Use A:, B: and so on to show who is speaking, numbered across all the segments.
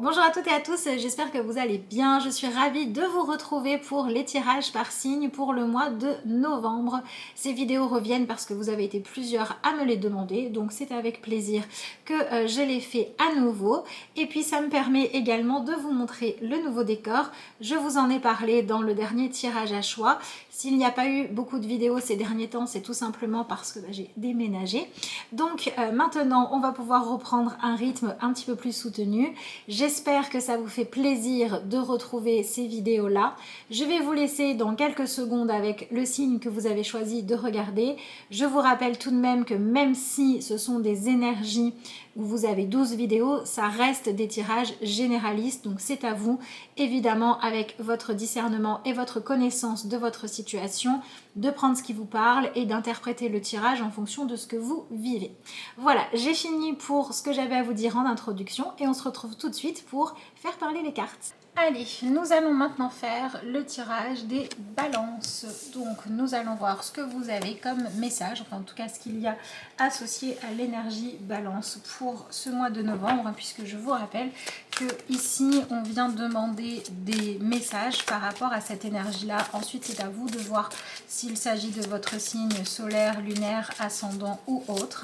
A: Bonjour à toutes et à tous, j'espère que vous allez bien. Je suis ravie de vous retrouver pour les tirages par signe pour le mois de novembre. Ces vidéos reviennent parce que vous avez été plusieurs à me les demander, donc c'est avec plaisir que je les fais à nouveau. Et puis ça me permet également de vous montrer le nouveau décor. Je vous en ai parlé dans le dernier tirage à choix. S'il n'y a pas eu beaucoup de vidéos ces derniers temps, c'est tout simplement parce que j'ai déménagé. Donc maintenant, on va pouvoir reprendre un rythme un petit peu plus soutenu. J'espère que ça vous fait plaisir de retrouver ces vidéos-là. Je vais vous laisser dans quelques secondes avec le signe que vous avez choisi de regarder. Je vous rappelle tout de même que même si ce sont des énergies où vous avez 12 vidéos, ça reste des tirages généralistes, donc c'est à vous, évidemment avec votre discernement et votre connaissance de votre situation, de prendre ce qui vous parle et d'interpréter le tirage en fonction de ce que vous vivez. Voilà, j'ai fini pour ce que j'avais à vous dire en introduction et on se retrouve tout de suite pour faire parler les cartes. Allez, nous allons maintenant faire le tirage des balances. Donc nous allons voir ce que vous avez comme message, enfin en tout cas ce qu'il y a associé à l'énergie balance pour ce mois de novembre, puisque je vous rappelle que ici on vient demander des messages par rapport à cette énergie-là. Ensuite c'est à vous de voir s'il s'agit de votre signe solaire, lunaire, ascendant ou autre.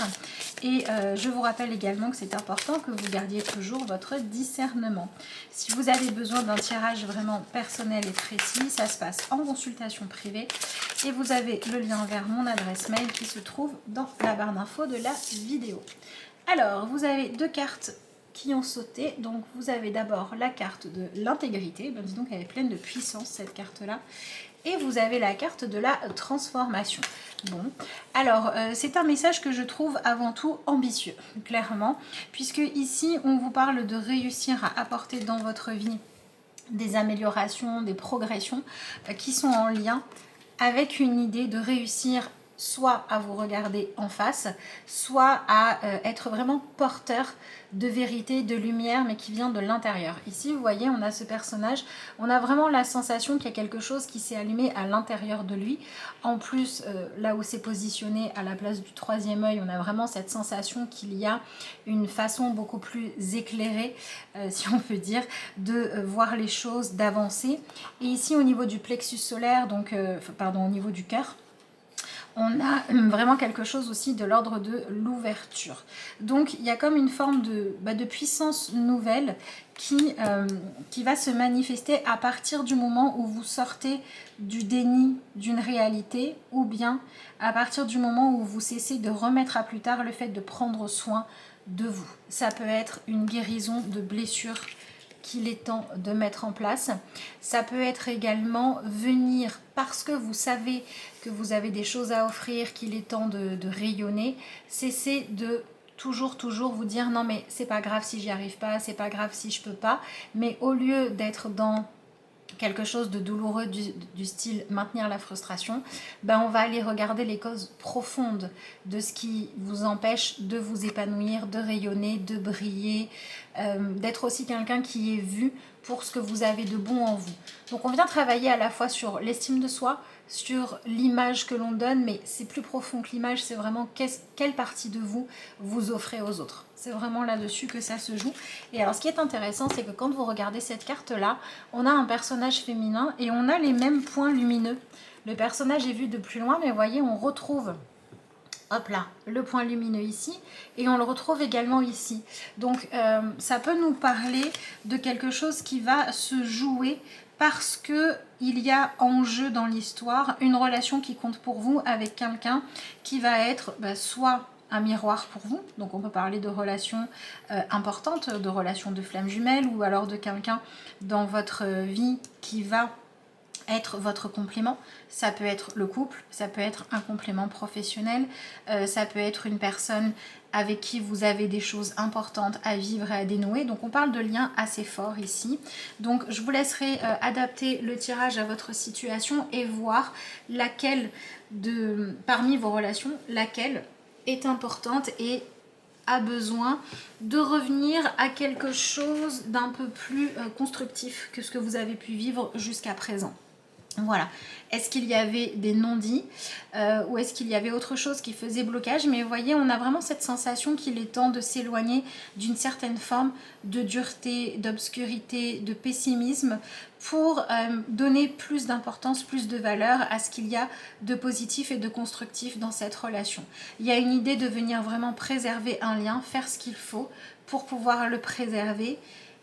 A: Et je vous rappelle également que c'est important que vous gardiez toujours votre discernement. Si vous avez besoin d'un tirage vraiment personnel et précis, ça se passe en consultation privée et vous avez le lien vers mon adresse mail qui se trouve dans la barre d'infos de la vidéo. Alors, vous avez deux cartes qui ont sauté. Donc, vous avez d'abord la carte de l'intégrité. Ben, dis donc, elle est pleine de puissance, cette carte-là. Et vous avez la carte de la transformation. Bon, alors c'est un message que je trouve avant tout ambitieux, clairement, puisque ici on vous parle de réussir à apporter dans votre vie des améliorations, des progressions qui sont en lien avec une idée de réussir soit à vous regarder en face, soit à être vraiment porteur de vérité, de lumière, mais qui vient de l'intérieur. Ici, vous voyez, on a ce personnage, on a vraiment la sensation qu'il y a quelque chose qui s'est allumé à l'intérieur de lui. En plus, là où c'est positionné à la place du troisième œil, on a vraiment cette sensation qu'il y a une façon beaucoup plus éclairée, si on peut dire, de voir les choses, d'avancer. Et ici, au niveau du plexus solaire, donc, pardon, au niveau du cœur, on a vraiment quelque chose aussi de l'ordre de l'ouverture. Donc il y a comme une forme de puissance nouvelle qui va se manifester à partir du moment où vous sortez du déni d'une réalité, ou bien à partir du moment où vous cessez de remettre à plus tard le fait de prendre soin de vous. Ça peut être une guérison de blessures qu'il est temps de mettre en place. Ça peut être également venir parce que vous savez que vous avez des choses à offrir, qu'il est temps de rayonner. Cessez de toujours vous dire non mais c'est pas grave si j'y arrive pas, c'est pas grave si je peux pas, mais au lieu d'être dans quelque chose de douloureux du style maintenir la frustration, ben on va aller regarder les causes profondes de ce qui vous empêche de vous épanouir, de rayonner, de briller, d'être aussi quelqu'un qui est vu pour ce que vous avez de bon en vous. Donc on vient travailler à la fois sur l'estime de soi, sur l'image que l'on donne, mais c'est plus profond que l'image, c'est vraiment quelle partie de vous vous offrez aux autres. C'est vraiment là-dessus que ça se joue. Et alors ce qui est intéressant, c'est que quand vous regardez cette carte-là, on a un personnage féminin et on a les mêmes points lumineux. Le personnage est vu de plus loin, mais vous voyez, on retrouve, hop là, le point lumineux ici, et on le retrouve également ici. Donc ça peut nous parler de quelque chose qui va se jouer parce que il y a en jeu dans l'histoire une relation qui compte pour vous avec quelqu'un qui va être soit un miroir pour vous, donc on peut parler de relations importantes, de relations de flammes jumelles, ou alors de quelqu'un dans votre vie qui va être votre complément. Ça peut être le couple, ça peut être un complément professionnel, ça peut être une personne avec qui vous avez des choses importantes à vivre et à dénouer. Donc on parle de liens assez forts ici. Donc je vous laisserai adapter le tirage à votre situation et voir laquelle parmi vos relations, laquelle est importante et a besoin de revenir à quelque chose d'un peu plus constructif que ce que vous avez pu vivre jusqu'à présent. Voilà. Est-ce qu'il y avait des non-dits ou est-ce qu'il y avait autre chose qui faisait blocage? Mais vous voyez, on a vraiment cette sensation qu'il est temps de s'éloigner d'une certaine forme de dureté, d'obscurité, de pessimisme pour donner plus d'importance, plus de valeur à ce qu'il y a de positif et de constructif dans cette relation. Il y a une idée de venir vraiment préserver un lien, faire ce qu'il faut pour pouvoir le préserver.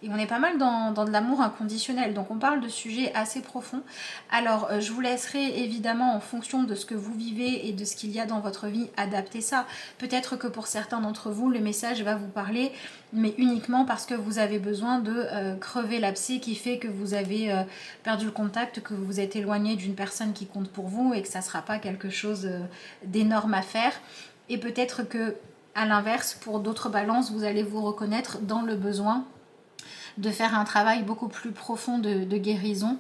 A: Et on est pas mal dans de l'amour inconditionnel, donc on parle de sujets assez profonds. Alors je vous laisserai évidemment en fonction de ce que vous vivez et de ce qu'il y a dans votre vie adapter ça. Peut-être que pour certains d'entre vous le message va vous parler, mais uniquement parce que vous avez besoin de crever l'abcès qui fait que vous avez perdu le contact, que vous vous êtes éloigné d'une personne qui compte pour vous et que ça ne sera pas quelque chose d'énorme à faire. Et peut-être que à l'inverse, pour d'autres balances, vous allez vous reconnaître dans le besoin de faire un travail beaucoup plus profond de guérison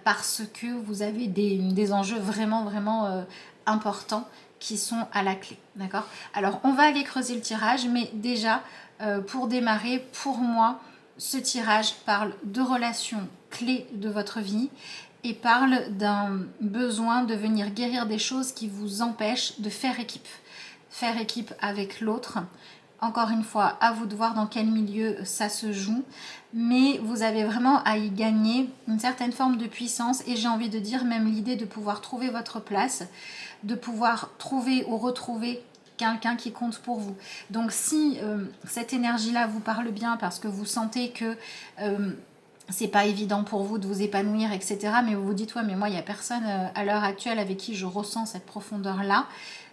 A: parce que vous avez des enjeux vraiment importants qui sont à la clé, d'accord? Alors on va aller creuser le tirage, mais déjà pour démarrer, pour moi ce tirage parle de relations clés de votre vie et parle d'un besoin de venir guérir des choses qui vous empêchent de faire équipe avec l'autre. Encore une fois, à vous de voir dans quel milieu ça se joue, mais vous avez vraiment à y gagner une certaine forme de puissance et j'ai envie de dire même l'idée de pouvoir trouver votre place, de pouvoir trouver ou retrouver quelqu'un qui compte pour vous. Donc si cette énergie-là vous parle bien parce que vous sentez que c'est pas évident pour vous de vous épanouir, etc. Mais vous vous dites, ouais, mais moi, il n'y a personne à l'heure actuelle avec qui je ressens cette profondeur-là.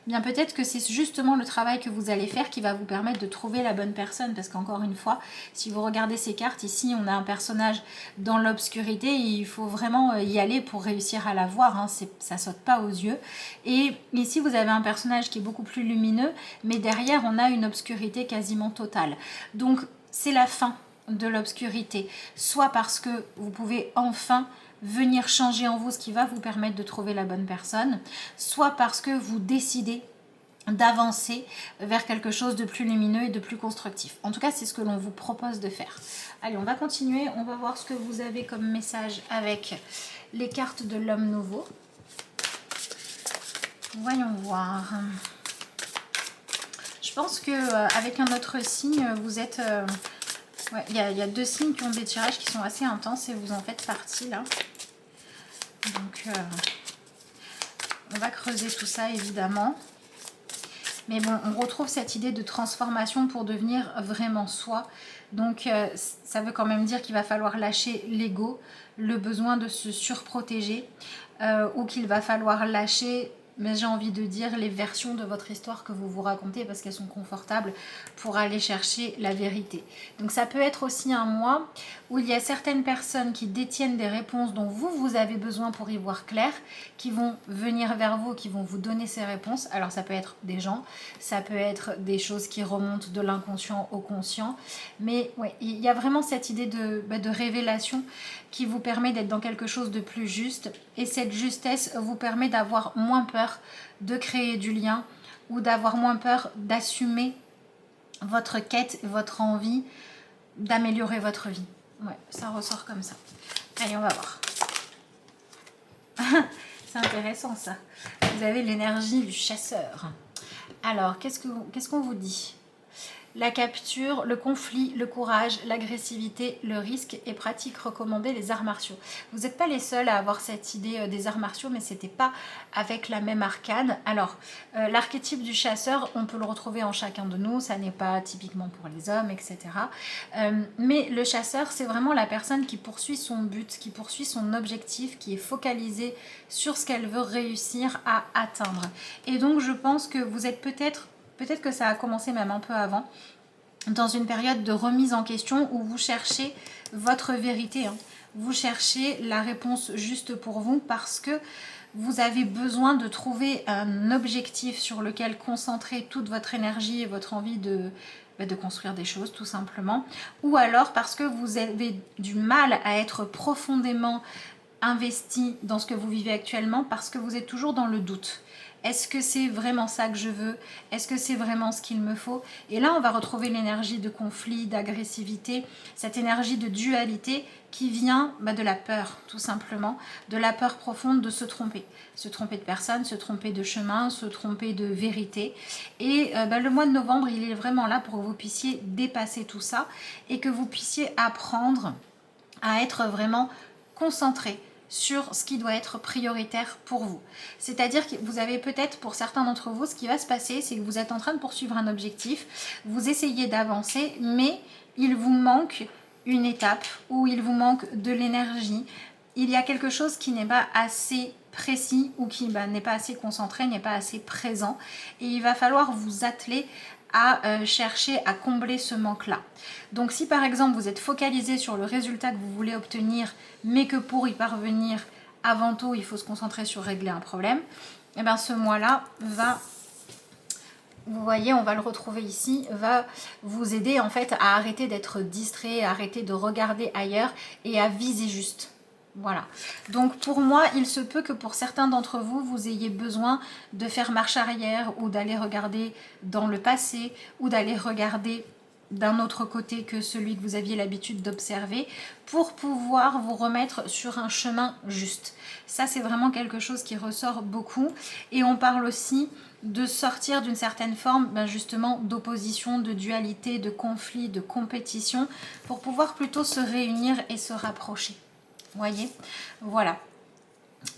A: Bien peut-être que c'est justement le travail que vous allez faire qui va vous permettre de trouver la bonne personne. Parce qu'encore une fois, si vous regardez ces cartes, ici, on a un personnage dans l'obscurité. Il faut vraiment y aller pour réussir à la voir. Hein. Ça saute pas aux yeux. Et ici, vous avez un personnage qui est beaucoup plus lumineux. Mais derrière, on a une obscurité quasiment totale. Donc, c'est la fin de l'obscurité, soit parce que vous pouvez enfin venir changer en vous ce qui va vous permettre de trouver la bonne personne, soit parce que vous décidez d'avancer vers quelque chose de plus lumineux et de plus constructif. En tout cas, c'est ce que l'on vous propose de faire. Allez, on va continuer, on va voir ce que vous avez comme message avec les cartes de l'homme nouveau. Voyons voir. Je pense qu'avec un autre signe, vous êtes... Ouais, il y a deux signes qui ont des tirages qui sont assez intenses et vous en faites partie là. Donc on va creuser tout ça évidemment. Mais bon, on retrouve cette idée de transformation pour devenir vraiment soi. Donc ça veut quand même dire qu'il va falloir lâcher l'ego, le besoin de se surprotéger ou qu'il va falloir lâcher... Mais j'ai envie de dire les versions de votre histoire que vous vous racontez parce qu'elles sont confortables pour aller chercher la vérité. Donc ça peut être aussi un mois où il y a certaines personnes qui détiennent des réponses dont vous avez besoin pour y voir clair, qui vont venir vers vous, qui vont vous donner ces réponses. Alors ça peut être des gens, ça peut être des choses qui remontent de l'inconscient au conscient. Mais ouais, il y a vraiment cette idée de révélation qui vous permet d'être dans quelque chose de plus juste. Et cette justesse vous permet d'avoir moins peur de créer du lien ou d'avoir moins peur d'assumer votre quête, votre envie d'améliorer votre vie. Ouais, ça ressort comme ça. Allez, on va voir. C'est intéressant ça. Vous avez l'énergie du chasseur. Alors, qu'est-ce qu'on vous dit ? La capture, le conflit, le courage, l'agressivité, le risque et pratique recommandée, les arts martiaux. Vous n'êtes pas les seuls à avoir cette idée des arts martiaux, mais c'était pas avec la même arcane. Alors, l'archétype du chasseur, on peut le retrouver en chacun de nous, ça n'est pas typiquement pour les hommes, etc. Mais le chasseur, c'est vraiment la personne qui poursuit son but, qui poursuit son objectif, qui est focalisée sur ce qu'elle veut réussir à atteindre. Et donc, je pense que vous êtes peut-être que ça a commencé même un peu avant, dans une période de remise en question où vous cherchez votre vérité. Vous cherchez la réponse juste pour vous parce que vous avez besoin de trouver un objectif sur lequel concentrer toute votre énergie et votre envie de construire des choses tout simplement. Ou alors parce que vous avez du mal à être profondément investi dans ce que vous vivez actuellement parce que vous êtes toujours dans le doute. Est-ce que c'est vraiment ça que je veux? Est-ce que c'est vraiment ce qu'il me faut? Et là, on va retrouver l'énergie de conflit, d'agressivité, cette énergie de dualité qui vient de la peur, tout simplement, de la peur profonde de se tromper de personne, se tromper de chemin, se tromper de vérité. Et le mois de novembre, il est vraiment là pour que vous puissiez dépasser tout ça et que vous puissiez apprendre à être vraiment concentré sur ce qui doit être prioritaire pour vous. C'est-à-dire que vous avez peut-être, pour certains d'entre vous, ce qui va se passer, c'est que vous êtes en train de poursuivre un objectif, vous essayez d'avancer, mais il vous manque une étape où il vous manque de l'énergie. Il y a quelque chose qui n'est pas assez précis ou qui n'est pas assez concentré, n'est pas assez présent. Et il va falloir vous atteler à chercher à combler ce manque-là. Donc si par exemple vous êtes focalisé sur le résultat que vous voulez obtenir, mais que pour y parvenir, avant tout, il faut se concentrer sur régler un problème, et bien ce mois-là va... Vous voyez, on va le retrouver ici, va vous aider en fait à arrêter d'être distrait, à arrêter de regarder ailleurs et à viser juste. Voilà. Donc pour moi, il se peut que pour certains d'entre vous, vous ayez besoin de faire marche arrière ou d'aller regarder dans le passé ou d'aller regarder d'un autre côté que celui que vous aviez l'habitude d'observer pour pouvoir vous remettre sur un chemin juste. Ça, c'est vraiment quelque chose qui ressort beaucoup. Et on parle aussi de sortir d'une certaine forme justement d'opposition, de dualité, de conflit, de compétition pour pouvoir plutôt se réunir et se rapprocher. Vous voyez? Voilà.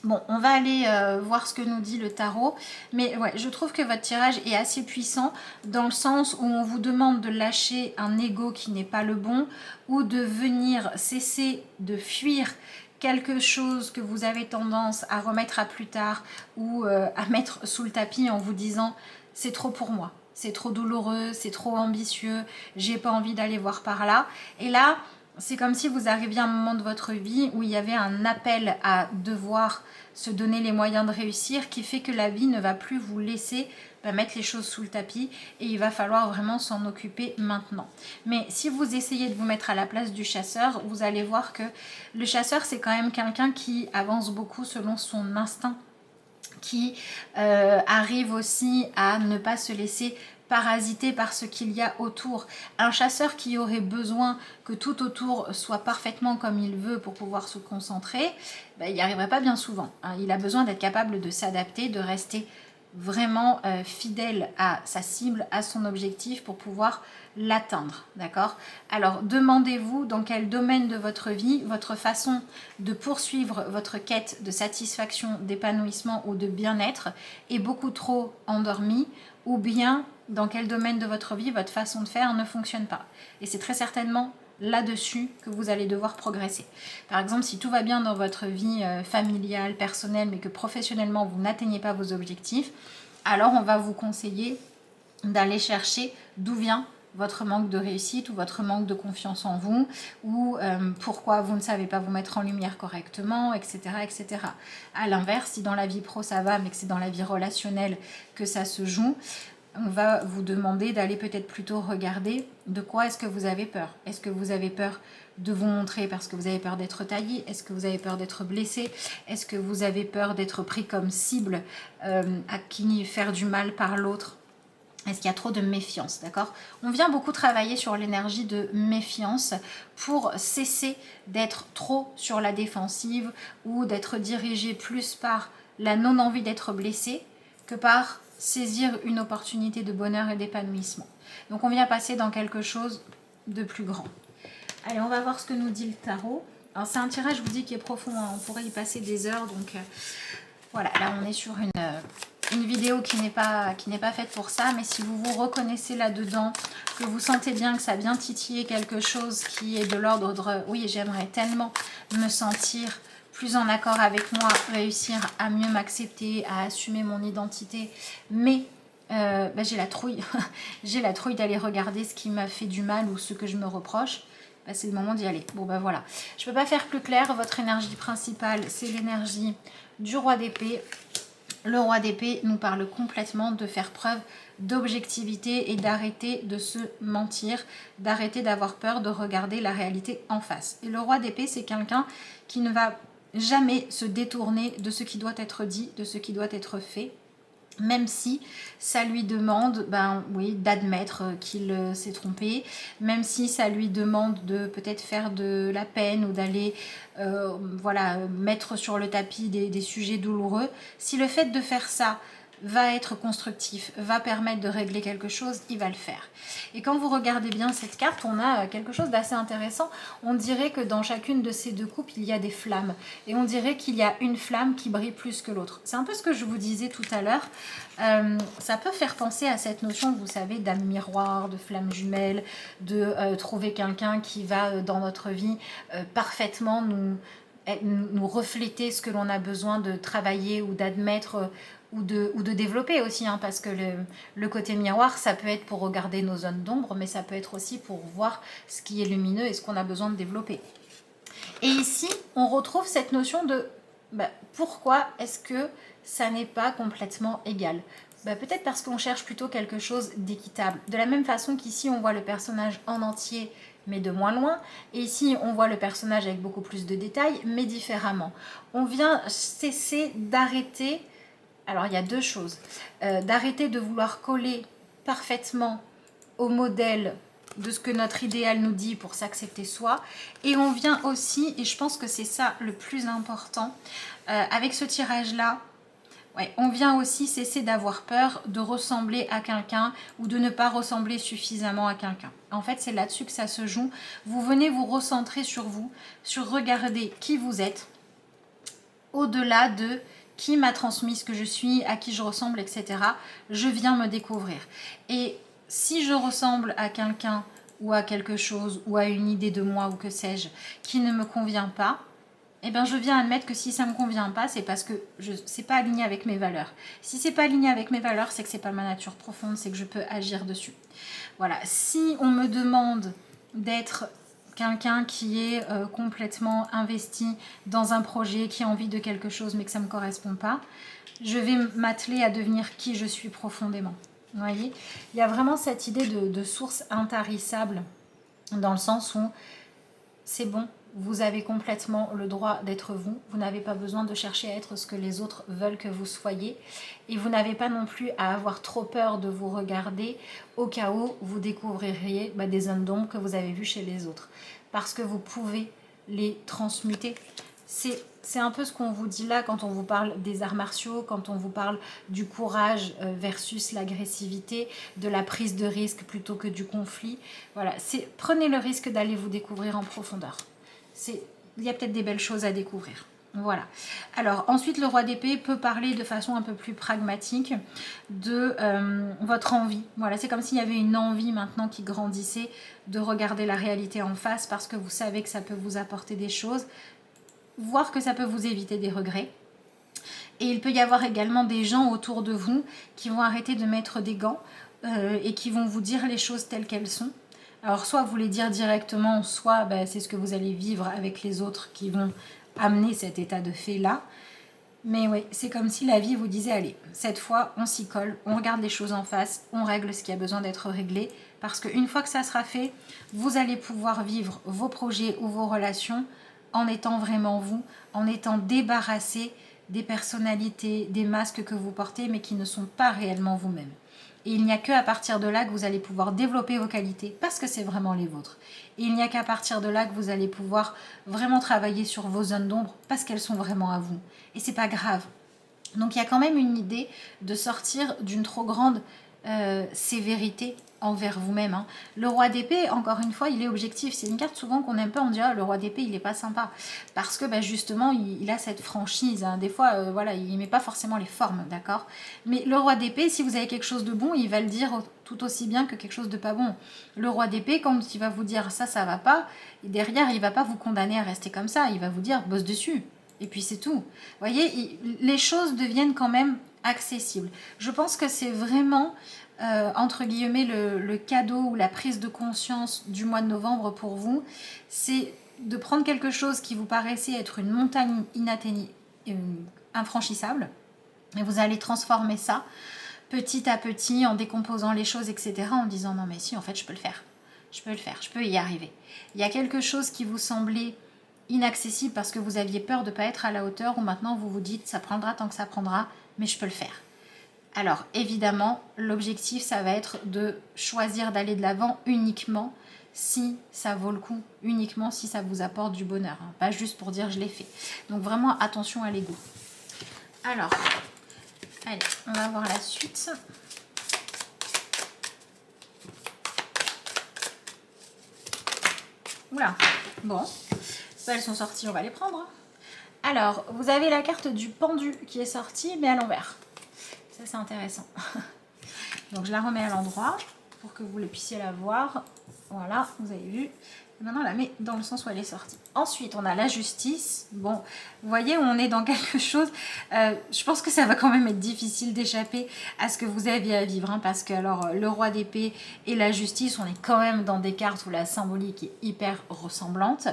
A: Bon, on va aller voir ce que nous dit le tarot. Mais ouais, je trouve que votre tirage est assez puissant dans le sens où on vous demande de lâcher un ego qui n'est pas le bon ou de venir cesser de fuir quelque chose que vous avez tendance à remettre à plus tard ou à mettre sous le tapis en vous disant « c'est trop pour moi, c'est trop douloureux, c'est trop ambitieux, j'ai pas envie d'aller voir par là ». Et là, c'est comme si vous arriviez à un moment de votre vie où il y avait un appel à devoir se donner les moyens de réussir qui fait que la vie ne va plus vous laisser mettre les choses sous le tapis et il va falloir vraiment s'en occuper maintenant. Mais si vous essayez de vous mettre à la place du chasseur, vous allez voir que le chasseur, c'est quand même quelqu'un qui avance beaucoup selon son instinct, qui arrive aussi à ne pas se laisser parasité par ce qu'il y a autour. Un chasseur qui aurait besoin que tout autour soit parfaitement comme il veut pour pouvoir se concentrer, il n'y arriverait pas bien souvent. Il a besoin d'être capable de s'adapter, de rester vraiment fidèle à sa cible, à son objectif pour pouvoir l'atteindre, d'accord? Alors demandez-vous dans quel domaine de votre vie, votre façon de poursuivre votre quête de satisfaction, d'épanouissement ou de bien-être est beaucoup trop endormie, ou bien dans quel domaine de votre vie votre façon de faire ne fonctionne pas. Et c'est très certainement là-dessus que vous allez devoir progresser. Par exemple, si tout va bien dans votre vie familiale, personnelle, mais que professionnellement vous n'atteignez pas vos objectifs, alors on va vous conseiller d'aller chercher d'où vient votre manque de réussite ou votre manque de confiance en vous ou pourquoi vous ne savez pas vous mettre en lumière correctement, etc. etc. À l'inverse, si dans la vie pro ça va mais que c'est dans la vie relationnelle que ça se joue, on va vous demander d'aller peut-être plutôt regarder de quoi est-ce que vous avez peur. Est-ce que vous avez peur de vous montrer parce que vous avez peur d'être taillé? Est-ce que vous avez peur d'être blessé? Est-ce que vous avez peur d'être pris comme cible à qui faire du mal par l'autre? Est-ce qu'il y a trop de méfiance, d'accord? On vient beaucoup travailler sur l'énergie de méfiance pour cesser d'être trop sur la défensive ou d'être dirigé plus par la non-envie d'être blessé que par saisir une opportunité de bonheur et d'épanouissement. Donc on vient passer dans quelque chose de plus grand. Allez, on va voir ce que nous dit le tarot. Alors c'est un tirage, je vous dis, qui est profond, hein. On pourrait y passer des heures, donc voilà, là on est sur une vidéo qui n'est pas faite pour ça, mais si vous vous reconnaissez là-dedans, que vous sentez bien que ça a bien titillé quelque chose qui est de l'ordre de « oui, j'aimerais tellement me sentir plus en accord avec moi, réussir à mieux m'accepter, à assumer mon identité, mais j'ai la trouille, j'ai la trouille d'aller regarder ce qui m'a fait du mal ou ce que je me reproche », c'est le moment d'y aller. Bon voilà, je ne peux pas faire plus clair, votre énergie principale, c'est l'énergie du roi d'épée. Le roi d'épée nous parle complètement de faire preuve d'objectivité et d'arrêter de se mentir, d'arrêter d'avoir peur de regarder la réalité en face. Et le roi d'épée, c'est quelqu'un qui ne va jamais se détourner de ce qui doit être dit, de ce qui doit être fait. même si ça lui demande, ben oui, d'admettre qu'il s'est trompé, même si ça lui demande de peut-être faire de la peine ou d'aller voilà, mettre sur le tapis des sujets douloureux. Si le fait de faire ça va être constructif, va permettre de régler quelque chose, il va le faire. Et quand vous regardez bien cette carte, on a quelque chose d'assez intéressant. On dirait que dans chacune de ces deux coupes, il y a des flammes. Et on dirait qu'il y a une flamme qui brille plus que l'autre. C'est un peu ce que je vous disais tout à l'heure. Ça peut faire penser à cette notion, vous savez, d'âme miroir, de flamme jumelle, de trouver quelqu'un qui va dans notre vie parfaitement nous refléter ce que l'on a besoin de travailler ou d'admettre ou de développer aussi, hein, parce que le côté miroir, ça peut être pour regarder nos zones d'ombre, mais ça peut être aussi pour voir ce qui est lumineux et ce qu'on a besoin de développer. Et ici, on retrouve cette notion de pourquoi est-ce que ça n'est pas complètement égal. Peut-être parce qu'on cherche plutôt quelque chose d'équitable. De la même façon qu'ici, on voit le personnage en entier, mais de moins loin. Et ici, on voit le personnage avec beaucoup plus de détails, mais différemment. On vient cesser d'arrêter... Alors, il y a deux choses. D'arrêter de vouloir coller parfaitement au modèle de ce que notre idéal nous dit pour s'accepter soi. Et on vient aussi, et je pense que c'est ça le plus important, avec ce tirage-là, ouais, on vient aussi cesser d'avoir peur de ressembler à quelqu'un ou de ne pas ressembler suffisamment à quelqu'un. En fait, c'est là-dessus que ça se joue. Vous venez vous recentrer sur vous, sur regarder qui vous êtes, au-delà de qui m'a transmis ce que je suis, à qui je ressemble, etc. Je viens me découvrir. Et si je ressemble à quelqu'un ou à quelque chose ou à une idée de moi ou que sais-je qui ne me convient pas, eh ben je viens admettre que si ça ne me convient pas, c'est parce que c'est pas aligné avec mes valeurs. Si c'est pas aligné avec mes valeurs, c'est que c'est pas ma nature profonde, c'est que je peux agir dessus. Voilà, si on me demande d'être quelqu'un qui est complètement investi dans un projet, qui a envie de quelque chose mais que ça ne me correspond pas, je vais m'atteler à devenir qui je suis profondément. Vous voyez, il y a vraiment cette idée de source intarissable, dans le sens où c'est bon, vous avez complètement le droit d'être vous. Vous n'avez pas besoin de chercher à être ce que les autres veulent que vous soyez. Et vous n'avez pas non plus à avoir trop peur de vous regarder au cas où vous découvririez des zones d'ombre que vous avez vues chez les autres. Parce que vous pouvez les transmuter. C'est un peu ce qu'on vous dit là quand on vous parle des arts martiaux, quand on vous parle du courage versus l'agressivité, de la prise de risque plutôt que du conflit. Voilà, prenez le risque d'aller vous découvrir en profondeur. Il y a peut-être des belles choses à découvrir. Voilà. Alors ensuite, le roi d'épée peut parler de façon un peu plus pragmatique de votre envie. Voilà, c'est comme s'il y avait une envie maintenant qui grandissait de regarder la réalité en face parce que vous savez que ça peut vous apporter des choses, voire que ça peut vous éviter des regrets. Et il peut y avoir également des gens autour de vous qui vont arrêter de mettre des gants et qui vont vous dire les choses telles qu'elles sont. Alors soit vous les dire directement, soit c'est ce que vous allez vivre avec les autres qui vont amener cet état de fait là. Mais oui, c'est comme si la vie vous disait, allez, cette fois on s'y colle, on regarde les choses en face, on règle ce qui a besoin d'être réglé, parce qu'une fois que ça sera fait, vous allez pouvoir vivre vos projets ou vos relations en étant vraiment vous, en étant débarrassé des personnalités, des masques que vous portez, mais qui ne sont pas réellement vous-même. Et il n'y a qu'à partir de là que vous allez pouvoir développer vos qualités, parce que c'est vraiment les vôtres. Et il n'y a qu'à partir de là que vous allez pouvoir vraiment travailler sur vos zones d'ombre, parce qu'elles sont vraiment à vous. Et c'est pas grave. Donc il y a quand même une idée de sortir d'une trop grande sévérité envers vous-même. Hein. Le roi d'épée, encore une fois, il est objectif. C'est une carte souvent qu'on n'aime pas, on dit le roi d'épée, il n'est pas sympa. Parce que justement, il a cette franchise. Hein. Des fois, voilà, il ne met pas forcément les formes, d'accord. Mais le roi d'épée, si vous avez quelque chose de bon, il va le dire tout aussi bien que quelque chose de pas bon. Le roi d'épée, quand il va vous dire ça va pas, derrière, il ne va pas vous condamner à rester comme ça. Il va vous dire bosse dessus. Et puis c'est tout. Vous voyez, les choses deviennent quand même accessibles. Je pense que c'est vraiment, entre guillemets, le cadeau ou la prise de conscience du mois de novembre pour vous. C'est de prendre quelque chose qui vous paraissait être une montagne inatteignable, infranchissable, et vous allez transformer ça petit à petit en décomposant les choses, etc. en disant non mais si, en fait je peux le faire. Je peux le faire, je peux y arriver. Il y a quelque chose qui vous semblait inaccessible parce que vous aviez peur de ne pas être à la hauteur, ou maintenant vous vous dites ça prendra tant que ça prendra, mais je peux le faire. Alors évidemment, l'objectif, ça va être de choisir d'aller de l'avant uniquement si ça vaut le coup, uniquement si ça vous apporte du bonheur, hein, pas juste pour dire je l'ai fait. Donc vraiment attention à l'ego. Alors, allez, on va voir la suite. Oula, bon, elles sont sorties, on va les prendre. Alors, vous avez la carte du pendu qui est sortie, mais à l'envers. Ça, c'est intéressant. Donc, je la remets à l'endroit pour que vous le puissiez la voir. Voilà, vous avez vu. Et maintenant, on la met dans le sens où elle est sortie. Ensuite, on a la justice. Bon, vous voyez, on est dans quelque chose. Je pense que ça va quand même être difficile d'échapper à ce que vous aviez à vivre. Hein, parce que, alors, le roi d'épée et la justice, on est quand même dans des cartes où la symbolique est hyper ressemblante.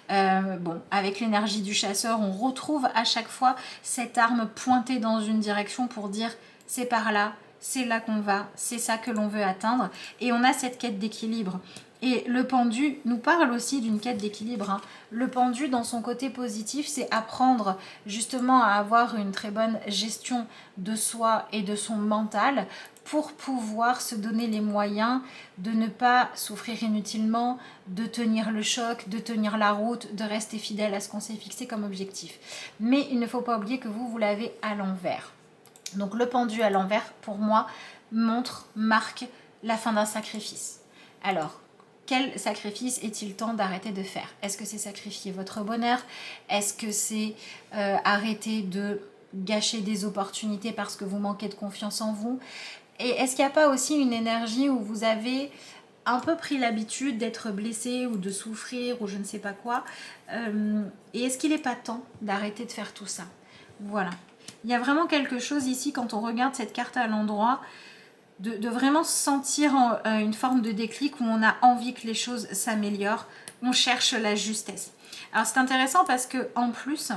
A: Bon, avec l'énergie du chasseur, on retrouve à chaque fois cette arme pointée dans une direction pour dire c'est par là. C'est là qu'on va, c'est ça que l'on veut atteindre. Et on a cette quête d'équilibre. Et le pendu nous parle aussi d'une quête d'équilibre. Hein. Le pendu, dans son côté positif, c'est apprendre justement à avoir une très bonne gestion de soi et de son mental pour pouvoir se donner les moyens de ne pas souffrir inutilement, de tenir le choc, de tenir la route, de rester fidèle à ce qu'on s'est fixé comme objectif. Mais il ne faut pas oublier que vous l'avez à l'envers. Donc le pendu à l'envers, pour moi, marque la fin d'un sacrifice. Alors, quel sacrifice est-il temps d'arrêter de faire? Est-ce que c'est sacrifier votre bonheur? Est-ce que c'est arrêter de gâcher des opportunités parce que vous manquez de confiance en vous? Et est-ce qu'il n'y a pas aussi une énergie où vous avez un peu pris l'habitude d'être blessé ou de souffrir ou je ne sais pas quoi? Et est-ce qu'il n'est pas temps d'arrêter de faire tout ça? Voilà. Il y a vraiment quelque chose ici quand on regarde cette carte à l'endroit de vraiment sentir une forme de déclic où on a envie que les choses s'améliorent. On cherche la justesse. Alors c'est intéressant parce que en plus,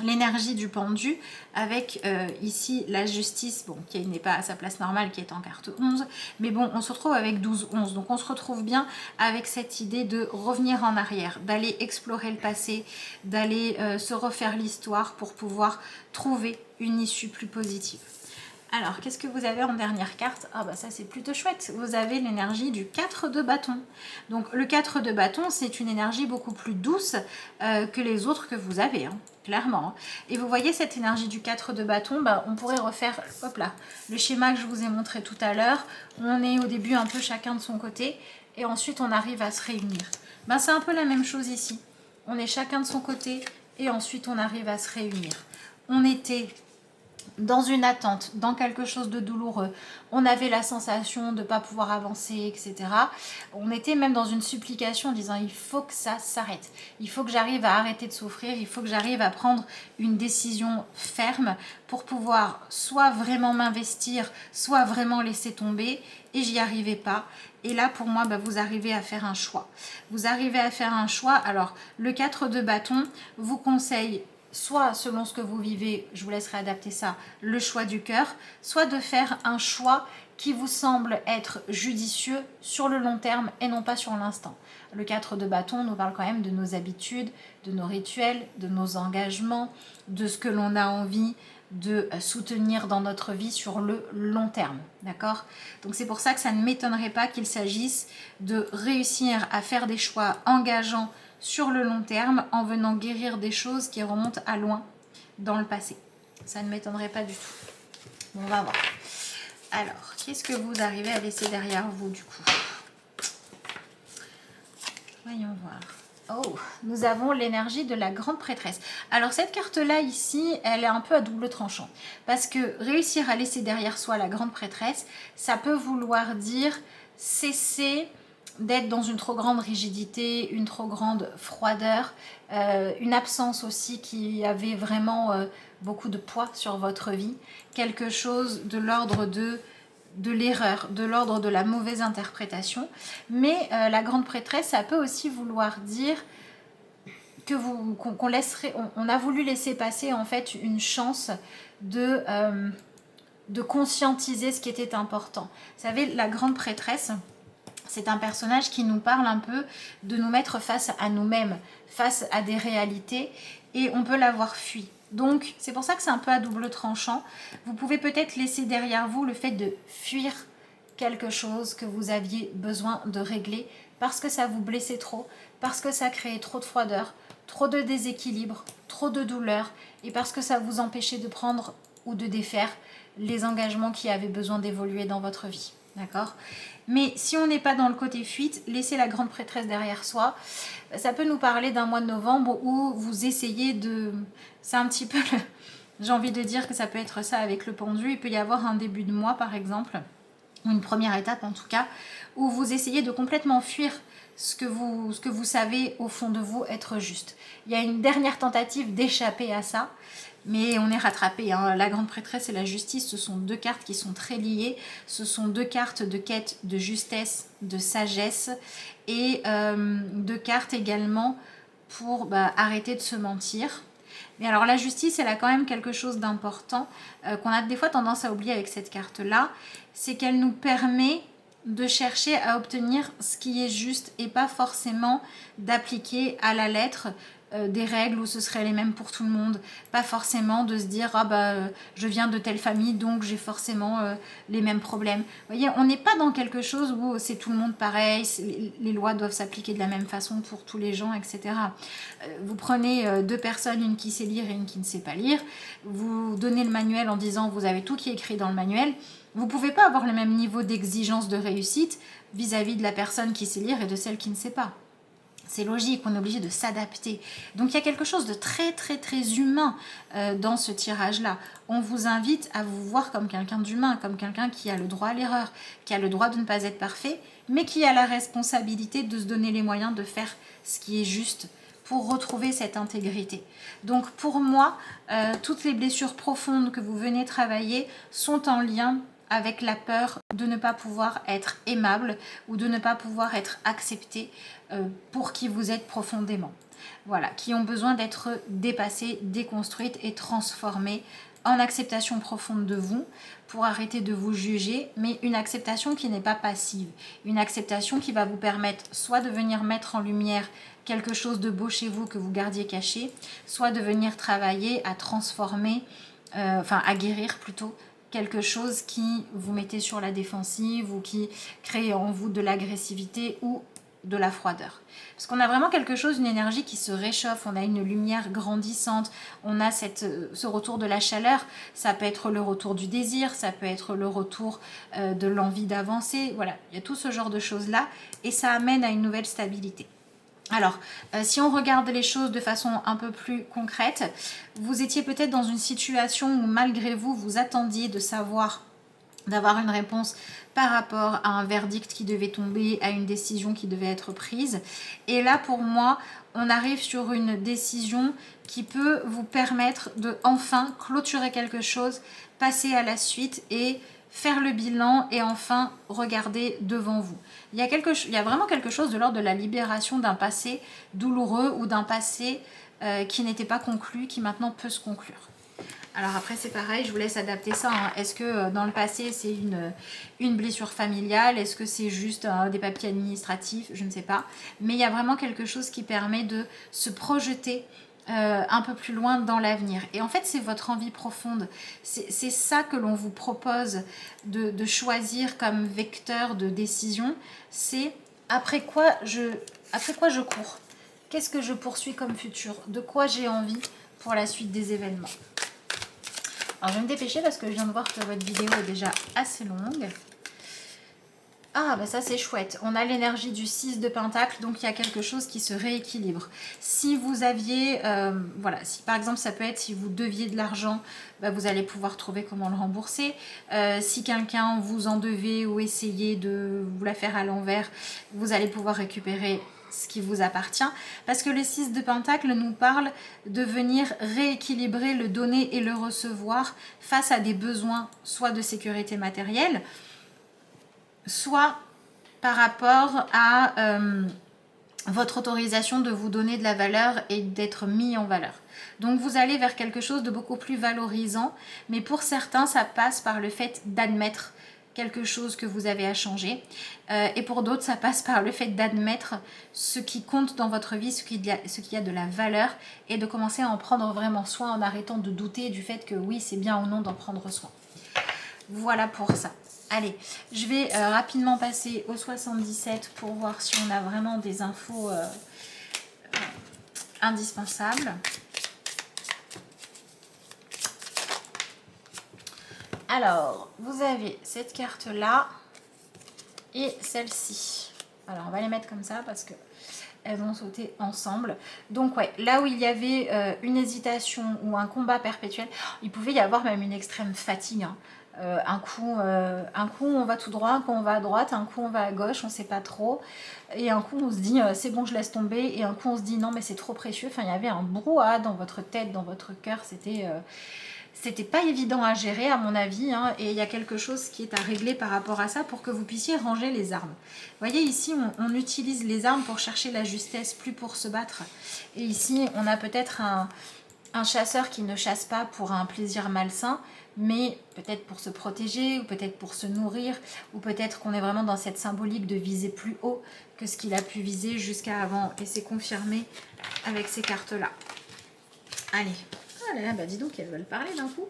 A: l'énergie du pendu avec ici la justice, bon, qui n'est pas à sa place normale, qui est en carte 11, mais bon, on se retrouve avec 12-11, donc on se retrouve bien avec cette idée de revenir en arrière, d'aller explorer le passé, d'aller se refaire l'histoire pour pouvoir trouver une issue plus positive. Alors, qu'est-ce que vous avez en dernière carte? Ah bah ça c'est plutôt chouette, vous avez l'énergie du 4 de bâton. Donc le 4 de bâton, c'est une énergie beaucoup plus douce que les autres que vous avez, hein, clairement. Et vous voyez cette énergie du 4 de bâton, bah, on pourrait refaire, hop là, le schéma que je vous ai montré tout à l'heure. On est au début un peu chacun de son côté et ensuite on arrive à se réunir. Bah, c'est un peu la même chose ici. On est chacun de son côté et ensuite on arrive à se réunir. On était dans une attente, dans quelque chose de douloureux, on avait la sensation de ne pas pouvoir avancer, etc. On était même dans une supplication en disant il faut que ça s'arrête, il faut que j'arrive à arrêter de souffrir, il faut que j'arrive à prendre une décision ferme pour pouvoir soit vraiment m'investir, soit vraiment laisser tomber, et j'y arrivais pas. Et là, pour moi, bah, vous arrivez à faire un choix. Vous arrivez à faire un choix. Alors, le 4 de bâton vous conseille soit selon ce que vous vivez, je vous laisserai adapter ça, le choix du cœur, soit de faire un choix qui vous semble être judicieux sur le long terme et non pas sur l'instant. Le 4 de bâton nous parle quand même de nos habitudes, de nos rituels, de nos engagements, de ce que l'on a envie de soutenir dans notre vie sur le long terme, d'accord? Donc c'est pour ça que ça ne m'étonnerait pas qu'il s'agisse de réussir à faire des choix engageants sur le long terme en venant guérir des choses qui remontent à loin dans le passé. Ça ne m'étonnerait pas du tout. Bon, on va voir. Alors, qu'est-ce que vous arrivez à laisser derrière vous du coup? Voyons voir. Oh, nous avons l'énergie de la grande prêtresse. Alors cette carte-là ici, elle est un peu à double tranchant. Parce que réussir à laisser derrière soi la grande prêtresse, ça peut vouloir dire cesser d'être dans une trop grande rigidité, une trop grande froideur, une absence aussi qui avait vraiment beaucoup de poids sur votre vie, quelque chose de l'ordre de l'erreur, de l'ordre de la mauvaise interprétation. Mais la grande prêtresse, ça peut aussi vouloir dire que on a voulu laisser passer en fait une chance de conscientiser ce qui était important. Vous savez, la grande prêtresse, c'est un personnage qui nous parle un peu de nous mettre face à nous-mêmes, face à des réalités, et on peut l'avoir fui. Donc c'est pour ça que c'est un peu à double tranchant. Vous pouvez peut-être laisser derrière vous le fait de fuir quelque chose que vous aviez besoin de régler parce que ça vous blessait trop, parce que ça créait trop de froideur, trop de déséquilibre, trop de douleur et parce que ça vous empêchait de prendre ou de défaire les engagements qui avaient besoin d'évoluer dans votre vie. D'accord? Mais si on n'est pas dans le côté fuite, laisser la grande prêtresse derrière soi, ça peut nous parler d'un mois de novembre où vous essayez de... C'est un petit peu... J'ai envie de dire que ça peut être ça avec le pendu. Il peut y avoir un début de mois par exemple, ou une première étape en tout cas, où vous essayez de complètement fuir ce que vous savez au fond de vous être juste. Il y a une dernière tentative d'échapper à ça, mais on est rattrapé. Hein. La grande prêtresse et la justice, ce sont deux cartes qui sont très liées. Ce sont deux cartes de quête de justesse, de sagesse et deux cartes également pour arrêter de se mentir. Mais alors la justice, elle a quand même quelque chose d'important qu'on a des fois tendance à oublier avec cette carte-là, c'est qu'elle nous permet de chercher à obtenir ce qui est juste et pas forcément d'appliquer à la lettre des règles où ce serait les mêmes pour tout le monde. Pas forcément de se dire je viens de telle famille donc j'ai forcément les mêmes problèmes. Vous voyez, on n'est pas dans quelque chose où c'est tout le monde pareil, les lois doivent s'appliquer de la même façon pour tous les gens, etc. Vous prenez deux personnes, une qui sait lire et une qui ne sait pas lire, vous donnez le manuel en disant vous avez tout qui est écrit dans le manuel. Vous ne pouvez pas avoir le même niveau d'exigence de réussite vis-à-vis de la personne qui sait lire et de celle qui ne sait pas. C'est logique, on est obligé de s'adapter. Donc il y a quelque chose de très très très humain dans ce tirage-là. On vous invite à vous voir comme quelqu'un d'humain, comme quelqu'un qui a le droit à l'erreur, qui a le droit de ne pas être parfait, mais qui a la responsabilité de se donner les moyens de faire ce qui est juste pour retrouver cette intégrité. Donc pour moi, toutes les blessures profondes que vous venez travailler sont en lien avec la peur de ne pas pouvoir être aimable ou de ne pas pouvoir être accepté pour qui vous êtes profondément. Voilà, qui ont besoin d'être dépassées, déconstruites et transformées en acceptation profonde de vous pour arrêter de vous juger, mais une acceptation qui n'est pas passive, une acceptation qui va vous permettre soit de venir mettre en lumière quelque chose de beau chez vous que vous gardiez caché, soit de venir travailler à transformer, à guérir plutôt, quelque chose qui vous mettez sur la défensive ou qui crée en vous de l'agressivité ou de la froideur. Parce qu'on a vraiment quelque chose, une énergie qui se réchauffe, on a une lumière grandissante, on a ce retour de la chaleur, ça peut être le retour du désir, ça peut être le retour de l'envie d'avancer, voilà, il y a tout ce genre de choses-là et ça amène à une nouvelle stabilité. Alors, si on regarde les choses de façon un peu plus concrète, vous étiez peut-être dans une situation où malgré vous, vous attendiez de savoir, d'avoir une réponse par rapport à un verdict qui devait tomber, à une décision qui devait être prise. Et là, pour moi, on arrive sur une décision qui peut vous permettre de enfin clôturer quelque chose, passer à la suite et faire le bilan et enfin regarder devant vous. Il y a vraiment quelque chose de l'ordre de la libération d'un passé douloureux ou d'un passé qui n'était pas conclu, qui maintenant peut se conclure. Alors après c'est pareil, je vous laisse adapter ça. Hein. Est-ce que dans le passé c'est une blessure familiale? Est-ce que c'est juste des papiers administratifs? Je ne sais pas. Mais il y a vraiment quelque chose qui permet de se projeter un peu plus loin dans l'avenir. Et en fait, c'est votre envie profonde. C'est ça que l'on vous propose de choisir comme vecteur de décision. C'est après quoi je cours? Qu'est-ce que je poursuis comme futur? De quoi j'ai envie pour la suite des événements? Alors, je vais me dépêcher parce que je viens de voir que votre vidéo est déjà assez longue. Ah, bah ça c'est chouette. On a l'énergie du 6 de Pentacle, donc il y a quelque chose qui se rééquilibre. Si vous aviez, si par exemple ça peut être si vous deviez de l'argent, vous allez pouvoir trouver comment le rembourser. Si quelqu'un vous en devait ou essayez de vous la faire à l'envers, vous allez pouvoir récupérer ce qui vous appartient. Parce que le 6 de Pentacle nous parle de venir rééquilibrer le donner et le recevoir face à des besoins, soit de sécurité matérielle, soit par rapport à votre autorisation de vous donner de la valeur et d'être mis en valeur. Donc vous allez vers quelque chose de beaucoup plus valorisant, mais pour certains ça passe par le fait d'admettre quelque chose que vous avez à changer. Et pour d'autres, ça passe par le fait d'admettre ce qui compte dans votre vie, ce qui a de la valeur, et de commencer à en prendre vraiment soin en arrêtant de douter du fait que oui, c'est bien ou non d'en prendre soin. Voilà pour ça. Allez, je vais rapidement passer au 77 pour voir si on a vraiment des infos indispensables. Alors, vous avez cette carte-là et celle-ci. Alors, on va les mettre comme ça parce que elles vont sauter ensemble. Donc, ouais, là où il y avait une hésitation ou un combat perpétuel, il pouvait y avoir même une extrême fatigue. Hein. Un coup, on va tout droit, un coup, on va à droite, un coup, on va à gauche, on ne sait pas trop. Et un coup, on se dit, c'est bon, je laisse tomber. Et un coup, on se dit, non, mais c'est trop précieux. Enfin, il y avait un brouhaha dans votre tête, dans votre cœur. C'était pas évident à gérer à mon avis, hein, et il y a quelque chose qui est à régler par rapport à ça pour que vous puissiez ranger les armes. Vous voyez ici on utilise les armes pour chercher la justesse, plus pour se battre. Et ici on a peut-être un chasseur qui ne chasse pas pour un plaisir malsain, mais peut-être pour se protéger, ou peut-être pour se nourrir, ou peut-être qu'on est vraiment dans cette symbolique de viser plus haut que ce qu'il a pu viser jusqu'à avant. Et c'est confirmé avec ces cartes-là. Allez. Ah là là, bah dis donc, elles veulent parler d'un coup.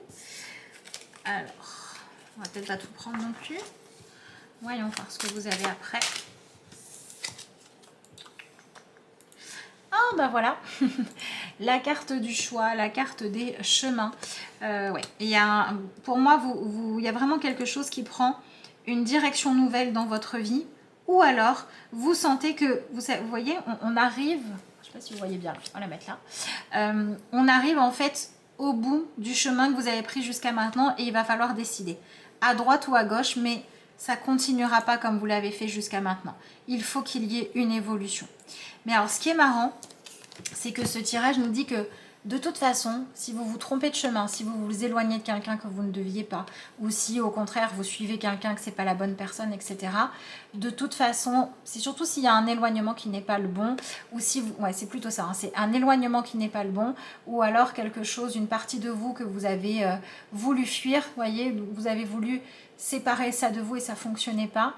A: Alors, on va peut-être pas tout prendre non plus. Voyons voir ce que vous avez après. Ah bah voilà, la carte du choix, la carte des chemins. Ouais, pour moi, il y a vraiment quelque chose qui prend une direction nouvelle dans votre vie. Ou alors, vous sentez que, vous voyez, on arrive... Je ne sais pas si vous voyez bien, on va la mettre là. On arrive en fait au bout du chemin que vous avez pris jusqu'à maintenant et il va falloir décider à droite ou à gauche, mais ça continuera pas comme vous l'avez fait jusqu'à maintenant. Il faut qu'il y ait une évolution. Mais alors ce qui est marrant, c'est que ce tirage nous dit que de toute façon, si vous vous trompez de chemin, si vous vous éloignez de quelqu'un que vous ne deviez pas, ou si au contraire vous suivez quelqu'un que c'est pas la bonne personne, etc. De toute façon, c'est surtout s'il y a un éloignement qui n'est pas le bon, ou si vous, ouais, c'est plutôt ça, hein, c'est un éloignement qui n'est pas le bon, ou alors quelque chose, une partie de vous que vous avez voulu fuir, voyez, vous avez voulu séparer ça de vous et ça fonctionnait pas.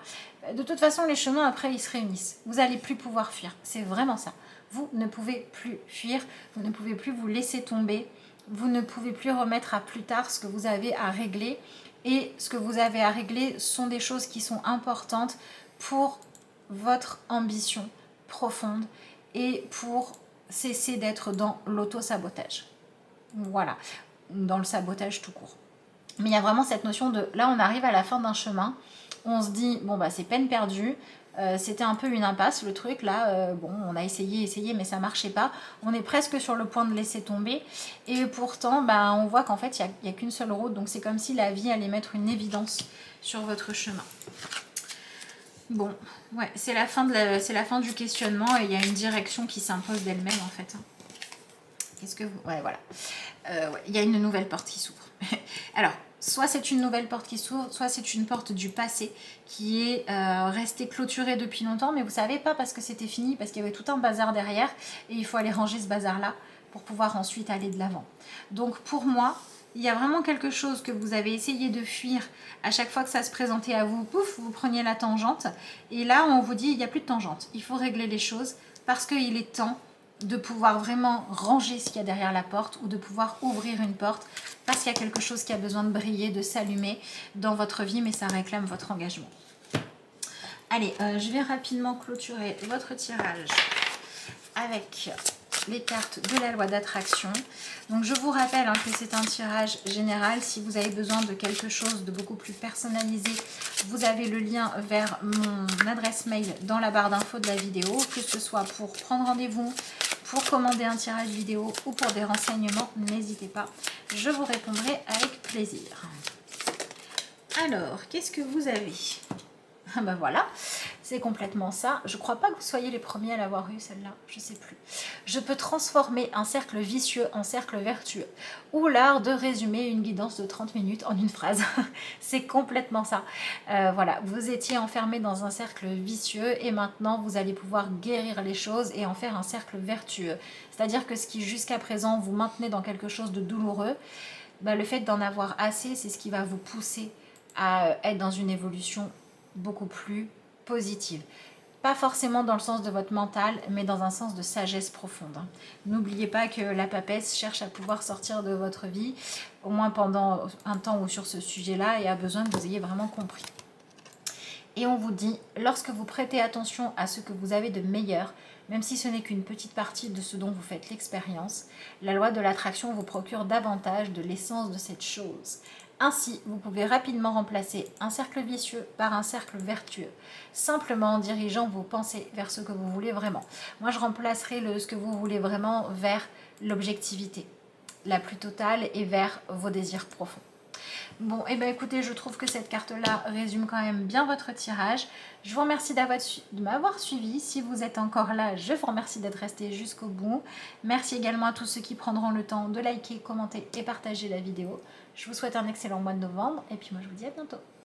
A: De toute façon, les chemins après ils se réunissent. Vous n'allez plus pouvoir fuir, c'est vraiment ça. Vous ne pouvez plus fuir, vous ne pouvez plus vous laisser tomber, vous ne pouvez plus remettre à plus tard ce que vous avez à régler. Et ce que vous avez à régler sont des choses qui sont importantes pour votre ambition profonde et pour cesser d'être dans l'auto-sabotage. Voilà, dans le sabotage tout court. Mais il y a vraiment cette notion de, là on arrive à la fin d'un chemin, on se dit, bon bah c'est peine perdue, c'était un peu une impasse le truc là, bon on a essayé mais ça marchait pas, on est presque sur le point de laisser tomber et pourtant bah, on voit qu'en fait il n'y a qu'une seule route, donc c'est comme si la vie allait mettre une évidence sur votre chemin. Bon, ouais, c'est la fin du questionnement et il y a une direction qui s'impose d'elle-même en fait. Qu'est-ce que vous... Ouais, voilà. Ouais, il y a une nouvelle porte qui s'ouvre. Alors, soit c'est une nouvelle porte qui s'ouvre, soit c'est une porte du passé qui est restée clôturée depuis longtemps, mais vous savez pas parce que c'était fini, parce qu'il y avait tout un bazar derrière, et il faut aller ranger ce bazar-là pour pouvoir ensuite aller de l'avant. Donc pour moi, il y a vraiment quelque chose que vous avez essayé de fuir à chaque fois que ça se présentait à vous, pouf, vous preniez la tangente, et là on vous dit il n'y a plus de tangente, il faut régler les choses parce qu'il est temps de pouvoir vraiment ranger ce qu'il y a derrière la porte ou de pouvoir ouvrir une porte parce qu'il y a quelque chose qui a besoin de briller, de s'allumer dans votre vie, mais ça réclame votre engagement. Allez, je vais rapidement clôturer votre tirage avec les cartes de la loi d'attraction. Donc je vous rappelle que c'est un tirage général. Si vous avez besoin de quelque chose de beaucoup plus personnalisé, vous avez le lien vers mon adresse mail dans la barre d'infos de la vidéo, que ce soit pour prendre rendez-vous, pour commander un tirage vidéo ou pour des renseignements, n'hésitez pas, je vous répondrai avec plaisir. Alors, qu'est-ce que vous avez? Ah ben voilà, c'est complètement ça. Je crois pas que vous soyez les premiers à l'avoir eu celle-là, je sais plus. Je peux transformer un cercle vicieux en cercle vertueux. Ou l'art de résumer une guidance de 30 minutes en une phrase. C'est complètement ça. Voilà, vous étiez enfermé dans un cercle vicieux et maintenant vous allez pouvoir guérir les choses et en faire un cercle vertueux. C'est-à-dire que ce qui jusqu'à présent vous maintenait dans quelque chose de douloureux, bah, le fait d'en avoir assez, c'est ce qui va vous pousser à être dans une évolution beaucoup plus positive. Pas forcément dans le sens de votre mental, mais dans un sens de sagesse profonde. N'oubliez pas que la papesse cherche à pouvoir sortir de votre vie, au moins pendant un temps ou sur ce sujet-là, et a besoin que vous ayez vraiment compris. Et on vous dit, lorsque vous prêtez attention à ce que vous avez de meilleur, même si ce n'est qu'une petite partie de ce dont vous faites l'expérience, la loi de l'attraction vous procure davantage de l'essence de cette chose. Ainsi, vous pouvez rapidement remplacer un cercle vicieux par un cercle vertueux, simplement en dirigeant vos pensées vers ce que vous voulez vraiment. Moi, je remplacerai ce que vous voulez vraiment vers l'objectivité la plus totale et vers vos désirs profonds. Bon, et bien écoutez, je trouve que cette carte-là résume quand même bien votre tirage. Je vous remercie de m'avoir suivi. Si vous êtes encore là, je vous remercie d'être resté jusqu'au bout. Merci également à tous ceux qui prendront le temps de liker, commenter et partager la vidéo. Je vous souhaite un excellent mois de novembre et puis moi je vous dis à bientôt.